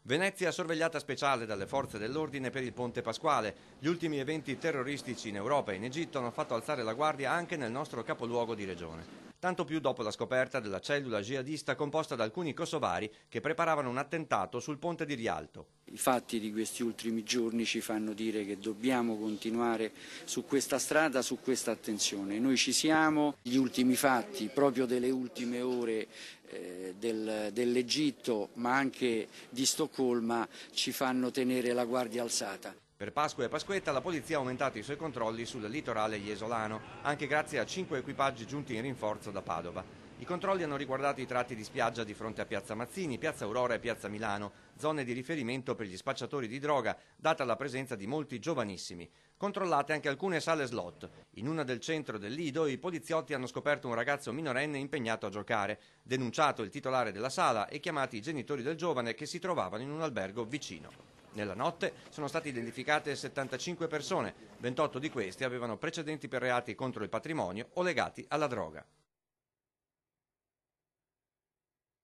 Venezia sorvegliata speciale dalle forze dell'ordine per il Ponte Pasquale. Gli ultimi eventi terroristici in Europa e in Egitto hanno fatto alzare la guardia anche nel nostro capoluogo di regione. Tanto più dopo la scoperta della cellula jihadista composta da alcuni kosovari che preparavano un attentato sul ponte di Rialto. I fatti di questi ultimi giorni ci fanno dire che dobbiamo continuare su questa strada, su questa attenzione. Noi ci siamo, gli ultimi fatti proprio delle ultime ore dell'Egitto ma anche di Stoccolma ci fanno tenere la guardia alzata. Per Pasqua e Pasquetta la polizia ha aumentato i suoi controlli sul litorale iesolano, anche grazie a 5 equipaggi giunti in rinforzo da Padova. I controlli hanno riguardato i tratti di spiaggia di fronte a Piazza Mazzini, Piazza Aurora e Piazza Milano, zone di riferimento per gli spacciatori di droga, data la presenza di molti giovanissimi. Controllate anche alcune sale slot. In una del centro del Lido i poliziotti hanno scoperto un ragazzo minorenne impegnato a giocare, denunciato il titolare della sala e chiamati i genitori del giovane che si trovavano in un albergo vicino. Nella notte sono state identificate 75 persone, 28 di queste avevano precedenti per reati contro il patrimonio o legati alla droga.